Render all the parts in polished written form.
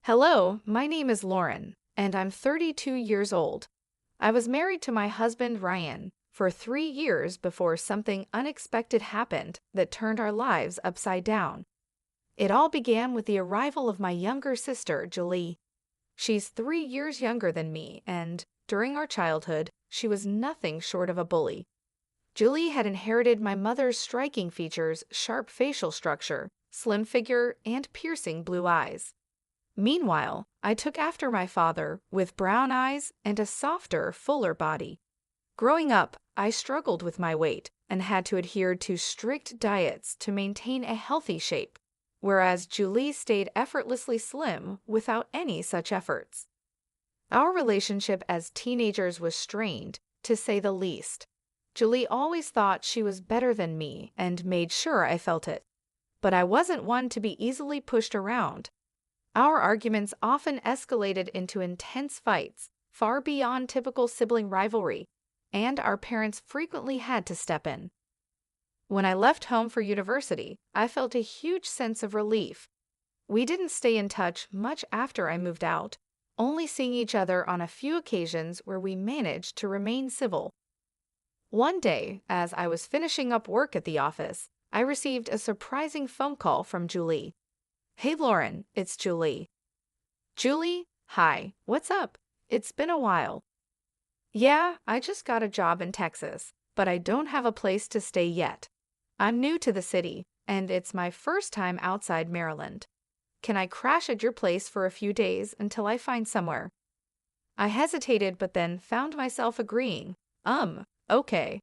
Hello, my name is Lauren, and I'm 32 years old. I was married to my husband Ryan for 3 years before something unexpected happened that turned our lives upside down. It all began with the arrival of my younger sister, Julie. She's 3 years younger than me, and during our childhood, she was nothing short of a bully. Julie had inherited my mother's striking features, sharp facial structure, slim figure, and piercing blue eyes. Meanwhile, I took after my father with brown eyes and a softer, fuller body. Growing up, I struggled with my weight and had to adhere to strict diets to maintain a healthy shape, whereas Julie stayed effortlessly slim without any such efforts. Our relationship as teenagers was strained, to say the least. Julie always thought she was better than me and made sure I felt it. But I wasn't one to be easily pushed around. Our arguments often escalated into intense fights, far beyond typical sibling rivalry, and our parents frequently had to step in. When I left home for university, I felt a huge sense of relief. We didn't stay in touch much after I moved out, only seeing each other on a few occasions where we managed to remain civil. One day, as I was finishing up work at the office, I received a surprising phone call from Julie. "Hey Lauren, it's Julie." "Julie, hi, what's up? It's been a while." "Yeah, I just got a job in Texas, but I don't have a place to stay yet. I'm new to the city, and it's my first time outside Maryland. Can I crash at your place for a few days until I find somewhere?" I hesitated, but then found myself agreeing. Okay.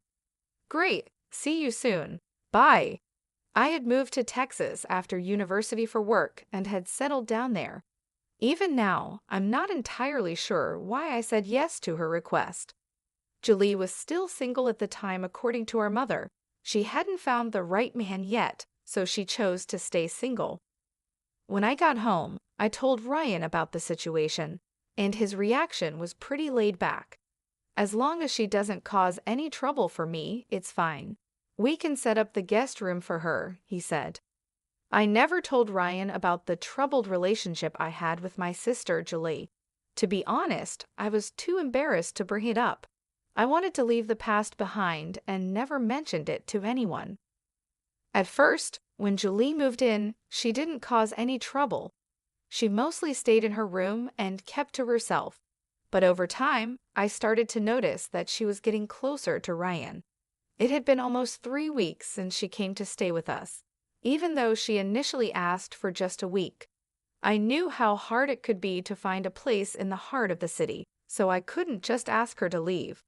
"Great, see you soon. Bye." I had moved to Texas after university for work and had settled down there. Even now, I'm not entirely sure why I said yes to her request. Julie was still single at the time, according to our mother. She hadn't found the right man yet, so she chose to stay single. When I got home, I told Ryan about the situation, and his reaction was pretty laid back. "As long as she doesn't cause any trouble for me, it's fine. We can set up the guest room for her," he said. I never told Ryan about the troubled relationship I had with my sister, Julie. To be honest, I was too embarrassed to bring it up. I wanted to leave the past behind and never mentioned it to anyone. At first, when Julie moved in, she didn't cause any trouble. She mostly stayed in her room and kept to herself. But over time, I started to notice that she was getting closer to Ryan. It had been almost 3 weeks since she came to stay with us, even though she initially asked for just a week. I knew how hard it could be to find a place in the heart of the city, so I couldn't just ask her to leave.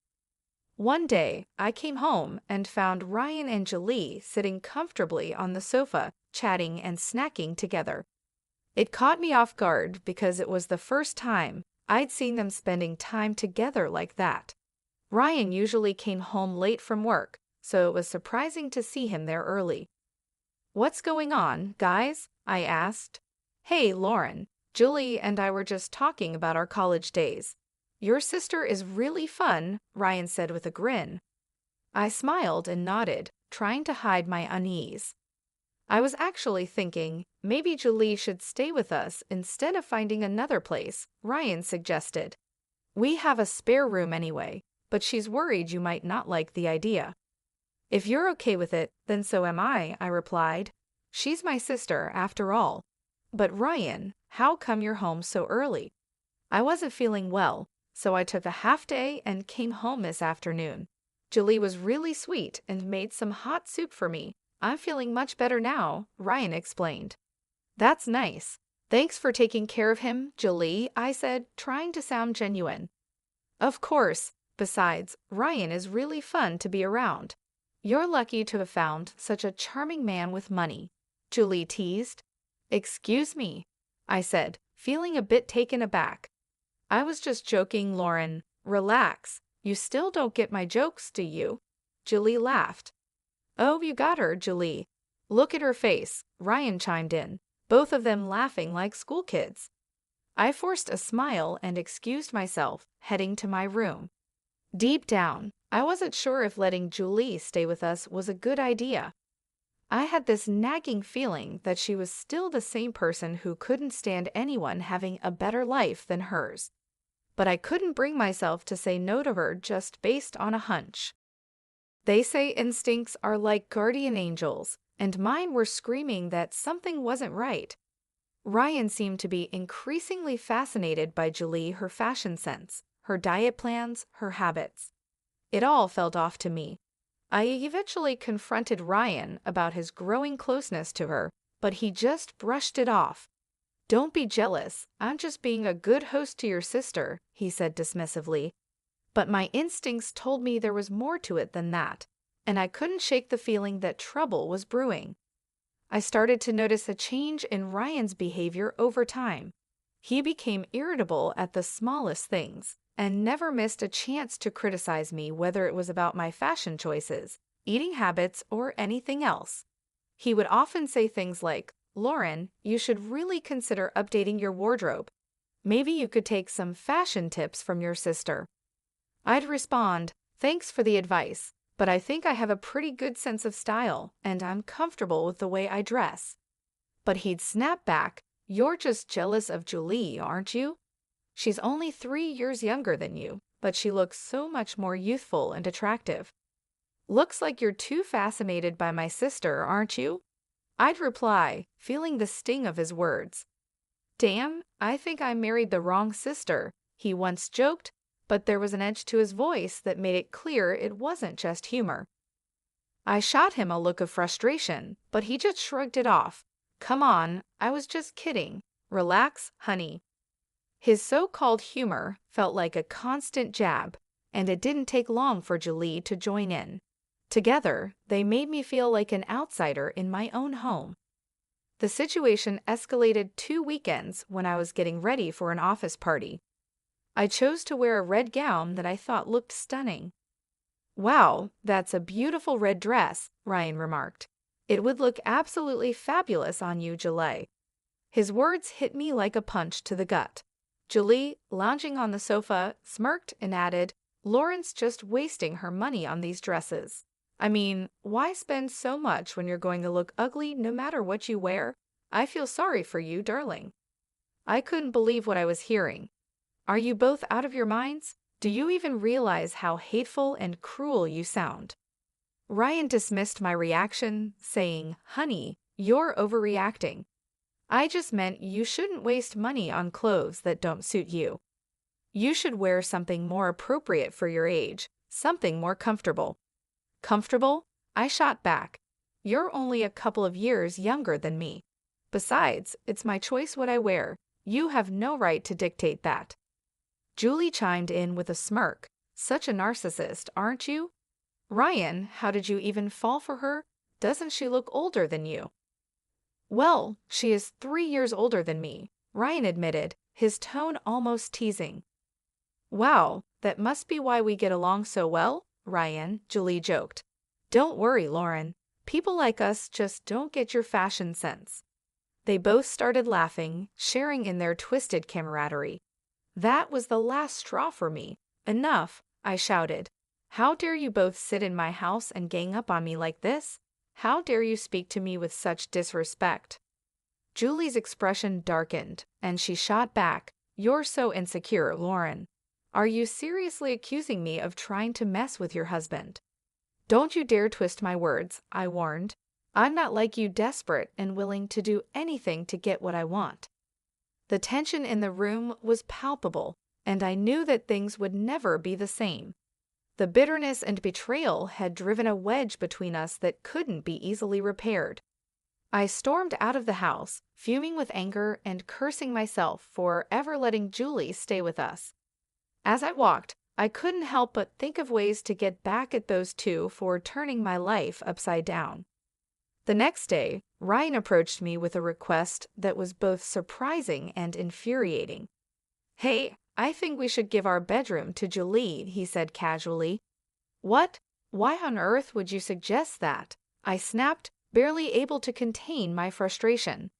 One day, I came home and found Ryan and Julie sitting comfortably on the sofa, chatting and snacking together. It caught me off guard because it was the first time I'd seen them spending time together like that. Ryan usually came home late from work, so it was surprising to see him there early. "What's going on, guys?" I asked. "Hey, Lauren, Julie and I were just talking about our college days. Your sister is really fun," Ryan said with a grin. I smiled and nodded, trying to hide my unease. I was actually thinking maybe Julie should stay with us instead of finding another place, Ryan suggested. "We have a spare room anyway, but she's worried you might not like the idea." "If you're okay with it, then so am I replied. "She's my sister, after all." "But Ryan, how come you're home so early?" "I wasn't feeling well, so I took a half day and came home this afternoon. Julie was really sweet and made some hot soup for me. I'm feeling much better now," Ryan explained. "That's nice. Thanks for taking care of him, Julie," I said, trying to sound genuine. "Of course. Besides, Ryan is really fun to be around. You're lucky to have found such a charming man with money," Julie teased. "Excuse me," I said, feeling a bit taken aback. "I was just joking, Lauren. Relax. You still don't get my jokes, do you?" Julie laughed. "Oh, you got her, Julie. Look at her face," Ryan chimed in, both of them laughing like school kids. I forced a smile and excused myself, heading to my room. Deep down, I wasn't sure if letting Julie stay with us was a good idea. I had this nagging feeling that she was still the same person who couldn't stand anyone having a better life than hers. But I couldn't bring myself to say no to her just based on a hunch. They say instincts are like guardian angels, and mine were screaming that something wasn't right. Ryan seemed to be increasingly fascinated by Julie, her fashion sense, her diet plans, her habits. It all felt off to me. I eventually confronted Ryan about his growing closeness to her, but he just brushed it off. "Don't be jealous, I'm just being a good host to your sister," he said dismissively. But my instincts told me there was more to it than that, and I couldn't shake the feeling that trouble was brewing. I started to notice a change in Ryan's behavior over time. He became irritable at the smallest things, and never missed a chance to criticize me, whether it was about my fashion choices, eating habits, or anything else. He would often say things like, "Lauren, you should really consider updating your wardrobe. Maybe you could take some fashion tips from your sister." I'd respond, "Thanks for the advice, but I think I have a pretty good sense of style, and I'm comfortable with the way I dress." But he'd snap back, "You're just jealous of Julie, aren't you? She's only 3 years younger than you, but she looks so much more youthful and attractive. Looks like you're too fascinated by my sister, aren't you?" I'd reply, feeling the sting of his words. "Damn, I think I married the wrong sister," he once joked, but there was an edge to his voice that made it clear it wasn't just humor. I shot him a look of frustration, but he just shrugged it off. "Come on, I was just kidding. Relax, honey." His so-called humor felt like a constant jab, and it didn't take long for Julie to join in. Together, they made me feel like an outsider in my own home. The situation escalated 2 weekends when I was getting ready for an office party. I chose to wear a red gown that I thought looked stunning. "Wow, that's a beautiful red dress," Ryan remarked. "It would look absolutely fabulous on you, Julie." His words hit me like a punch to the gut. Julie, lounging on the sofa, smirked and added, "Lauren's just wasting her money on these dresses. I mean, why spend so much when you're going to look ugly no matter what you wear? I feel sorry for you, darling." I couldn't believe what I was hearing. "Are you both out of your minds? Do you even realize how hateful and cruel you sound?" Ryan dismissed my reaction, saying, "Honey, you're overreacting. I just meant you shouldn't waste money on clothes that don't suit you. You should wear something more appropriate for your age, something more comfortable." "Comfortable?" I shot back. "You're only a couple of years younger than me. Besides, it's my choice what I wear. You have no right to dictate that." Julie chimed in with a smirk. "Such a narcissist, aren't you? Ryan, how did you even fall for her? Doesn't she look older than you?" "Well, she is 3 years older than me," Ryan admitted, his tone almost teasing. "Wow, that must be why we get along so well, Ryan," Julie joked. "Don't worry, Lauren. People like us just don't get your fashion sense." They both started laughing, sharing in their twisted camaraderie. That was the last straw for me. "Enough," I shouted. "How dare you both sit in my house and gang up on me like this? How dare you speak to me with such disrespect?" Julie's expression darkened, and she shot back, "You're so insecure, Lauren. Are you seriously accusing me of trying to mess with your husband?" "Don't you dare twist my words," I warned. "I'm not like you, desperate and willing to do anything to get what I want." The tension in the room was palpable, and I knew that things would never be the same. The bitterness and betrayal had driven a wedge between us that couldn't be easily repaired. I stormed out of the house, fuming with anger and cursing myself for ever letting Julie stay with us. As I walked, I couldn't help but think of ways to get back at those two for turning my life upside down. The next day, Ryan approached me with a request that was both surprising and infuriating. "Hey, I think we should give our bedroom to Julie," he said casually. "What? Why on earth would you suggest that?" I snapped, barely able to contain my frustration.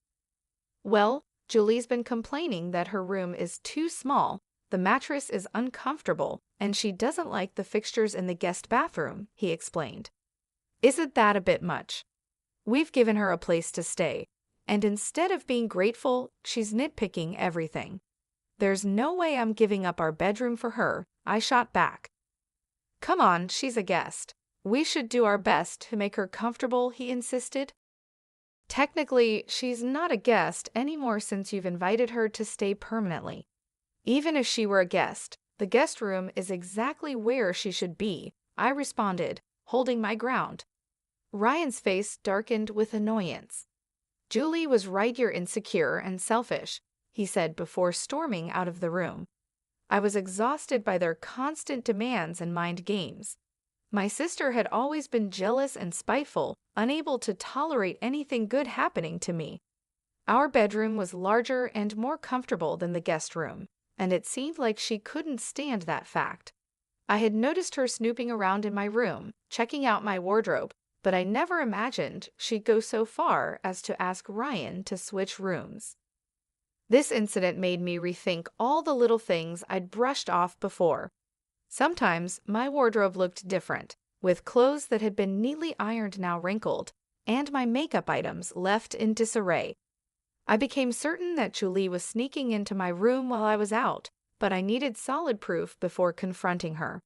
"Well, Julie's been complaining that her room is too small, the mattress is uncomfortable, and she doesn't like the fixtures in the guest bathroom," he explained. "Isn't that a bit much?" We've given her a place to stay, and instead of being grateful, she's nitpicking everything. There's no way I'm giving up our bedroom for her, I shot back. Come on, she's a guest. We should do our best to make her comfortable, he insisted. Technically, she's not a guest anymore since you've invited her to stay permanently. Even if she were a guest, the guest room is exactly where she should be, I responded, holding my ground. Ryan's face darkened with annoyance. Julie was right, you're insecure and selfish, he said before storming out of the room. I was exhausted by their constant demands and mind games. My sister had always been jealous and spiteful, unable to tolerate anything good happening to me. Our bedroom was larger and more comfortable than the guest room, and it seemed like she couldn't stand that fact. I had noticed her snooping around in my room, checking out my wardrobe, but I never imagined she'd go so far as to ask Ryan to switch rooms. This incident made me rethink all the little things I'd brushed off before. Sometimes my wardrobe looked different, with clothes that had been neatly ironed now wrinkled, and my makeup items left in disarray. I became certain that Julie was sneaking into my room while I was out, but I needed solid proof before confronting her.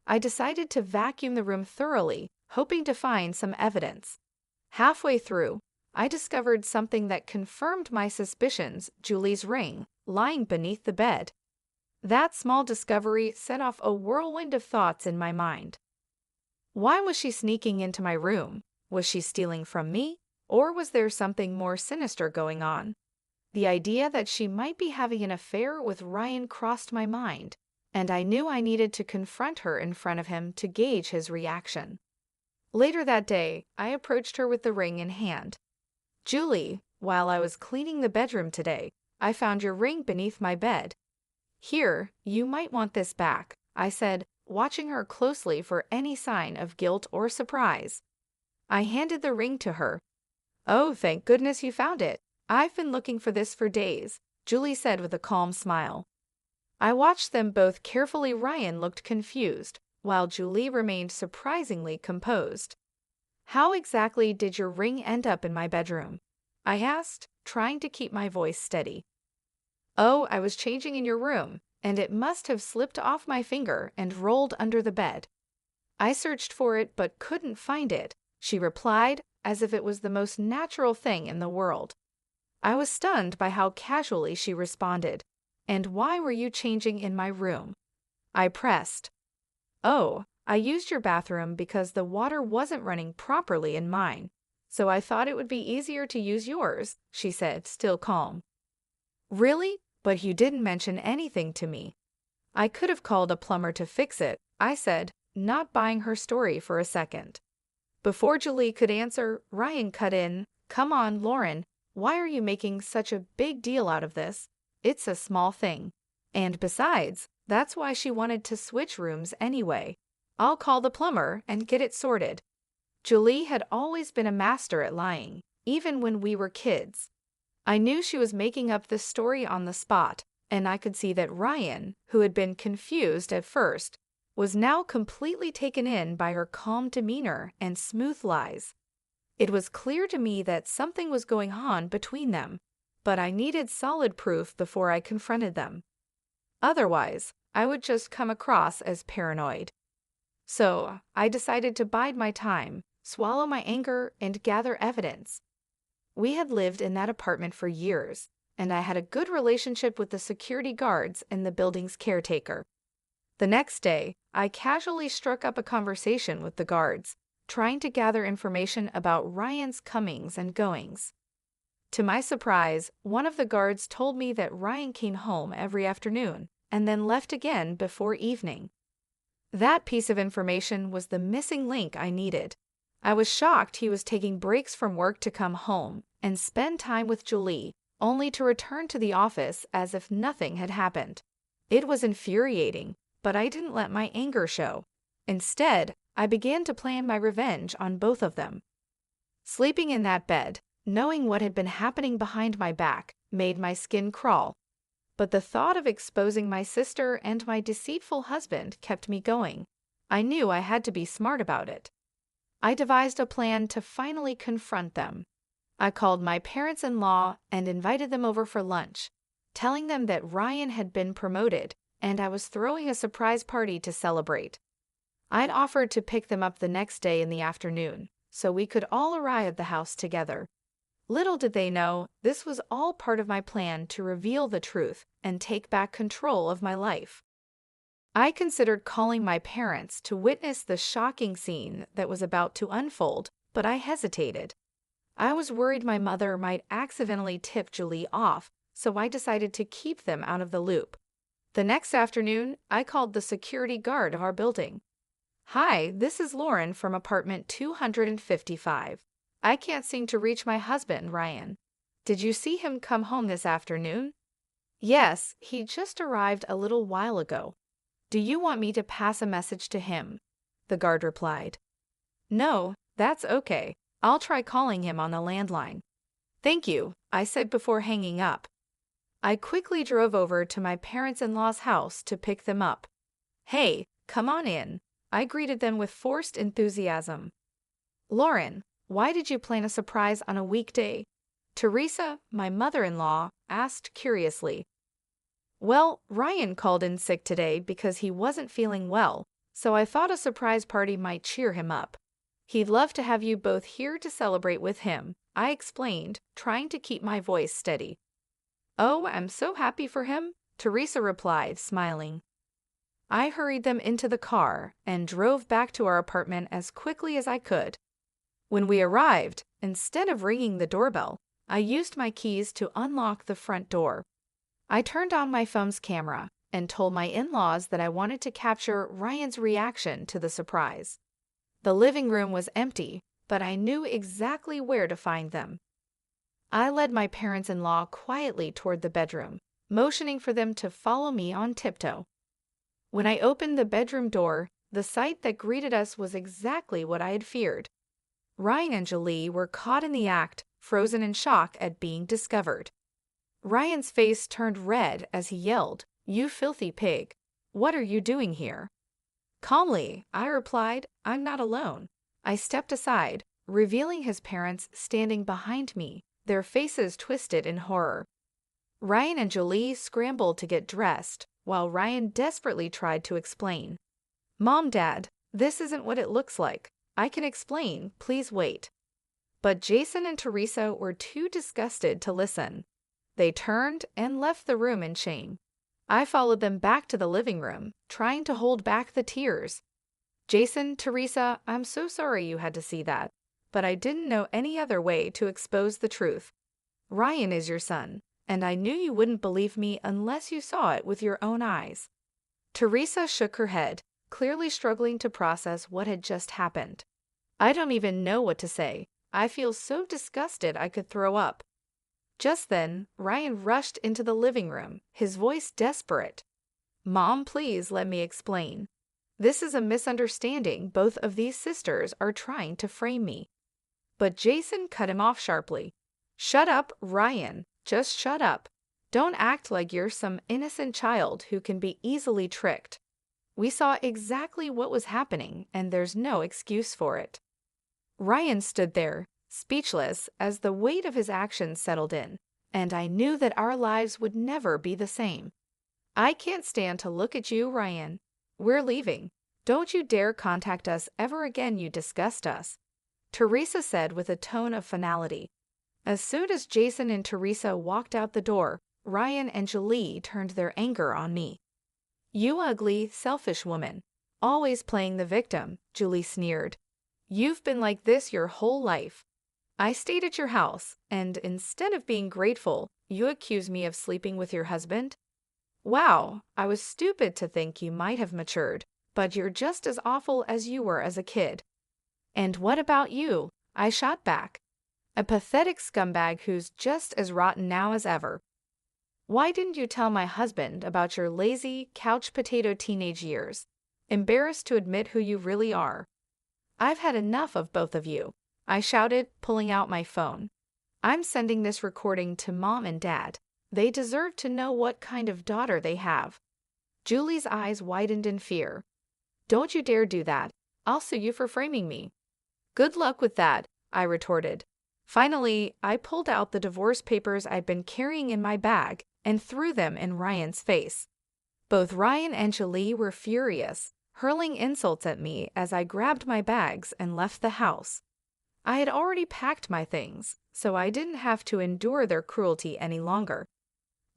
I decided to vacuum the room thoroughly, hoping to find some evidence. Halfway through, I discovered something that confirmed my suspicions: Julie's ring, lying beneath the bed. That small discovery set off a whirlwind of thoughts in my mind. Why was she sneaking into my room? Was she stealing from me? Or was there something more sinister going on? The idea that she might be having an affair with Ryan crossed my mind, and I knew I needed to confront her in front of him to gauge his reaction. Later that day, I approached her with the ring in hand. Julie, while I was cleaning the bedroom today, I found your ring beneath my bed. Here, you might want this back, I said, watching her closely for any sign of guilt or surprise. I handed the ring to her. Oh, thank goodness you found it. I've been looking for this for days, Julie said with a calm smile. I watched them both carefully. Ryan looked confused, while Julie remained surprisingly composed. How exactly did your ring end up in my bedroom? I asked, trying to keep my voice steady. Oh, I was changing in your room, and it must have slipped off my finger and rolled under the bed. I searched for it but couldn't find it, she replied, as if it was the most natural thing in the world. I was stunned by how casually she responded. And why were you changing in my room? I pressed. Oh, I used your bathroom because the water wasn't running properly in mine, so I thought it would be easier to use yours, she said, still calm. Really? But you didn't mention anything to me. I could have called a plumber to fix it, I said, not buying her story for a second. Before Julie could answer, Ryan cut in. Come on, Lauren, why are you making such a big deal out of this? It's a small thing. And besides, that's why she wanted to switch rooms anyway. I'll call the plumber and get it sorted. Julie had always been a master at lying, even when we were kids. I knew she was making up this story on the spot, and I could see that Ryan, who had been confused at first, was now completely taken in by her calm demeanor and smooth lies. It was clear to me that something was going on between them, but I needed solid proof before I confronted them. Otherwise, I would just come across as paranoid. So, I decided to bide my time, swallow my anger, and gather evidence. We had lived in that apartment for years, and I had a good relationship with the security guards and the building's caretaker. The next day, I casually struck up a conversation with the guards, trying to gather information about Ryan's comings and goings. To my surprise, one of the guards told me that Ryan came home every afternoon and then left again before evening. That piece of information was the missing link I needed. I was shocked he was taking breaks from work to come home and spend time with Julie, only to return to the office as if nothing had happened. It was infuriating, but I didn't let my anger show. Instead, I began to plan my revenge on both of them. Sleeping in that bed, knowing what had been happening behind my back, made my skin crawl. But the thought of exposing my sister and my deceitful husband kept me going. I knew I had to be smart about it. I devised a plan to finally confront them. I called my parents-in-law and invited them over for lunch, telling them that Ryan had been promoted and I was throwing a surprise party to celebrate. I'd offered to pick them up the next day in the afternoon, so we could all arrive at the house together. Little did they know, this was all part of my plan to reveal the truth and take back control of my life. I considered calling my parents to witness the shocking scene that was about to unfold, but I hesitated. I was worried my mother might accidentally tip Julie off, so I decided to keep them out of the loop. The next afternoon, I called the security guard of our building. "Hi, this is Lauren from apartment 255. I can't seem to reach my husband, Ryan. Did you see him come home this afternoon?" "Yes, he just arrived a little while ago. Do you want me to pass a message to him?" the guard replied. "No, that's okay. I'll try calling him on the landline." "Thank you," I said before hanging up. I quickly drove over to my parents-in-law's house to pick them up. "Hey, come on in," I greeted them with forced enthusiasm. "Lauren, why did you plan a surprise on a weekday?" Teresa, my mother-in-law, asked curiously. "Well, Ryan called in sick today because he wasn't feeling well, so I thought a surprise party might cheer him up. He'd love to have you both here to celebrate with him," I explained, trying to keep my voice steady. "Oh, I'm so happy for him," Teresa replied, smiling. I hurried them into the car and drove back to our apartment as quickly as I could. When we arrived, instead of ringing the doorbell, I used my keys to unlock the front door. I turned on my phone's camera and told my in-laws that I wanted to capture Ryan's reaction to the surprise. The living room was empty, but I knew exactly where to find them. I led my parents-in-law quietly toward the bedroom, motioning for them to follow me on tiptoe. When I opened the bedroom door, the sight that greeted us was exactly what I had feared. Ryan and Julie were caught in the act, frozen in shock at being discovered. Ryan's face turned red as he yelled, "You filthy pig! What are you doing here?" Calmly, I replied, "I'm not alone." I stepped aside, revealing his parents standing behind me, their faces twisted in horror. Ryan and Julie scrambled to get dressed, while Ryan desperately tried to explain. "Mom, Dad, this isn't what it looks like. I can explain, please wait." But Jason and Teresa were too disgusted to listen. They turned and left the room in shame. I followed them back to the living room, trying to hold back the tears. "Jason, Teresa, I'm so sorry you had to see that, but I didn't know any other way to expose the truth. Ryan is your son, and I knew you wouldn't believe me unless you saw it with your own eyes." Teresa shook her head, clearly struggling to process what had just happened. "I don't even know what to say. I feel so disgusted I could throw up." Just then, Ryan rushed into the living room, his voice desperate. "Mom, please let me explain. This is a misunderstanding. Both of these sisters are trying to frame me." But Jason cut him off sharply. "Shut up, Ryan. Just shut up. Don't act like you're some innocent child who can be easily tricked. We saw exactly what was happening, and there's no excuse for it." Ryan stood there, speechless, as the weight of his actions settled in, and I knew that our lives would never be the same. "I can't stand to look at you, Ryan. We're leaving. Don't you dare contact us ever again, you disgust us," Teresa said with a tone of finality. As soon as Jason and Teresa walked out the door, Ryan and Julie turned their anger on me. "You ugly, selfish woman. Always playing the victim," Julie sneered. "You've been like this your whole life. I stayed at your house, and instead of being grateful, you accuse me of sleeping with your husband? Wow, I was stupid to think you might have matured, but you're just as awful as you were as a kid." "And what about you?" I shot back. "A pathetic scumbag who's just as rotten now as ever. Why didn't you tell my husband about your lazy, couch potato teenage years? Embarrassed to admit who you really are." "I've had enough of both of you," I shouted, pulling out my phone. "I'm sending this recording to Mom and Dad. They deserve to know what kind of daughter they have." Julie's eyes widened in fear. "Don't you dare do that. I'll sue you for framing me." Good luck with that, I retorted. Finally, I pulled out the divorce papers I'd been carrying in my bag and threw them in Ryan's face. Both Ryan and Julie were furious, hurling insults at me as I grabbed my bags and left the house. I had already packed my things, so I didn't have to endure their cruelty any longer.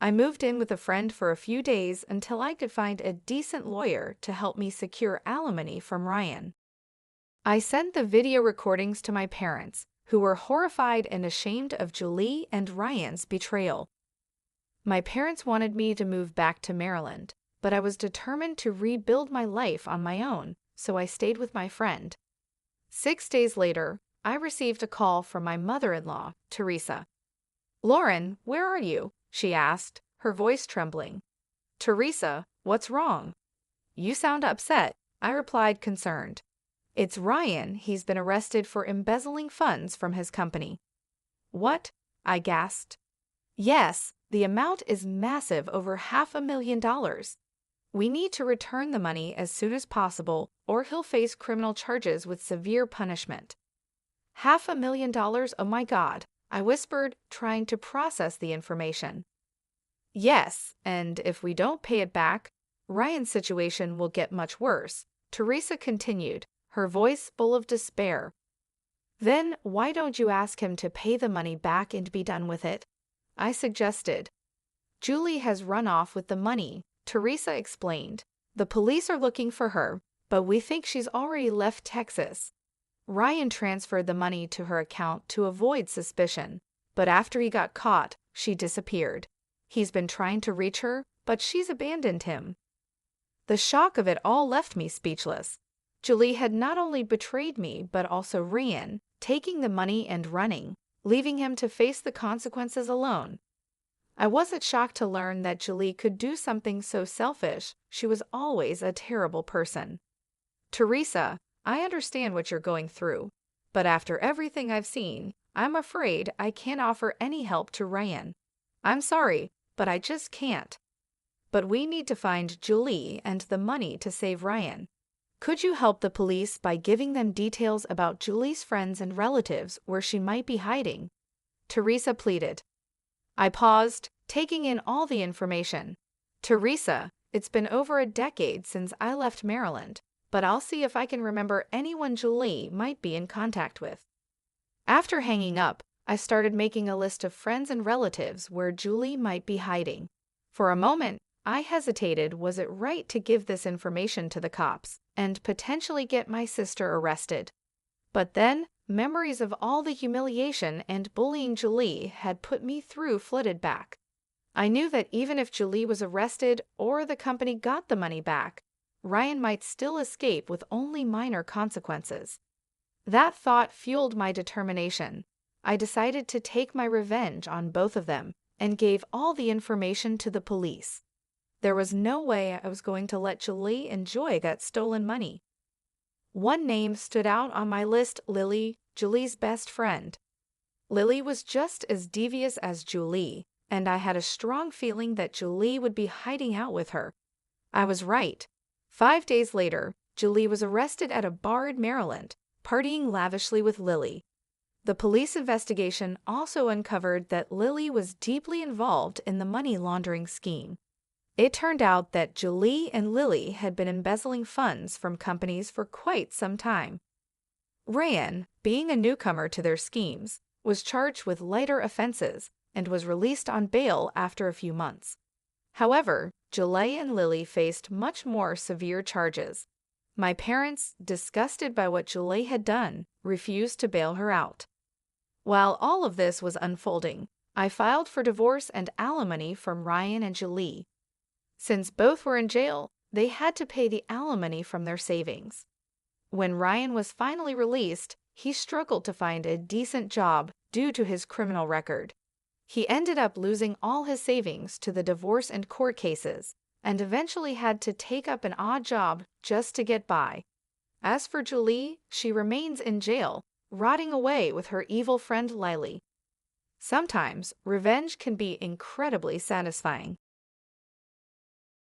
I moved in with a friend for a few days until I could find a decent lawyer to help me secure alimony from Ryan. I sent the video recordings to my parents, who were horrified and ashamed of Julie and Ryan's betrayal. My parents wanted me to move back to Maryland, but I was determined to rebuild my life on my own, so I stayed with my friend. 6 days later, I received a call from my mother-in-law, Teresa. "Lauren, where are you?" she asked, her voice trembling. "Teresa, what's wrong?" "You sound upset," I replied, concerned. "It's Ryan. He's been arrested for embezzling funds from his company." "What?" I gasped. "Yes, the amount is massive, over $500,000. We need to return the money as soon as possible, or he'll face criminal charges with severe punishment." $500,000, oh my God, I whispered, trying to process the information. "Yes, and if we don't pay it back, Ryan's situation will get much worse," Teresa continued, her voice full of despair. "Then why don't you ask him to pay the money back and be done with it?" I suggested. "Julie has run off with the money," Teresa explained. "The police are looking for her, but we think she's already left Texas. Ryan transferred the money to her account to avoid suspicion, but after he got caught, she disappeared. He's been trying to reach her, but she's abandoned him." The shock of it all left me speechless. Julie had not only betrayed me, but also Ryan, taking the money and running, leaving him to face the consequences alone. I wasn't shocked to learn that Julie could do something so selfish. She was always a terrible person. "Teresa, I understand what you're going through, but after everything I've seen, I'm afraid I can't offer any help to Ryan. I'm sorry, but I just can't. But we need to find Julie and the money to save Ryan. Could you help the police by giving them details about Julie's friends and relatives where she might be hiding?" Teresa pleaded. I paused, taking in all the information. "Teresa, it's been over a decade since I left Maryland, but I'll see if I can remember anyone Julie might be in contact with." After hanging up, I started making a list of friends and relatives where Julie might be hiding. For a moment, I hesitated. Was it right to give this information to the cops and potentially get my sister arrested? But then, memories of all the humiliation and bullying Julie had put me through flooded back. I knew that even if Julie was arrested or the company got the money back, Ryan might still escape with only minor consequences. That thought fueled my determination. I decided to take my revenge on both of them and gave all the information to the police. There was no way I was going to let Julie enjoy that stolen money. One name stood out on my list: Lily, Julie's best friend. Lily was just as devious as Julie, and I had a strong feeling that Julie would be hiding out with her. I was right. 5 days later, Julie was arrested at a bar in Maryland, partying lavishly with Lily. The police investigation also uncovered that Lily was deeply involved in the money laundering scheme. It turned out that Julie and Lily had been embezzling funds from companies for quite some time. Ryan, being a newcomer to their schemes, was charged with lighter offenses and was released on bail after a few months. However, Julie and Lily faced much more severe charges. My parents, disgusted by what Julie had done, refused to bail her out. While all of this was unfolding, I filed for divorce and alimony from Ryan and Julie. Since both were in jail, they had to pay the alimony from their savings. When Ryan was finally released, he struggled to find a decent job due to his criminal record. He ended up losing all his savings to the divorce and court cases, and eventually had to take up an odd job just to get by. As for Julie, she remains in jail, rotting away with her evil friend Lily. Sometimes, revenge can be incredibly satisfying.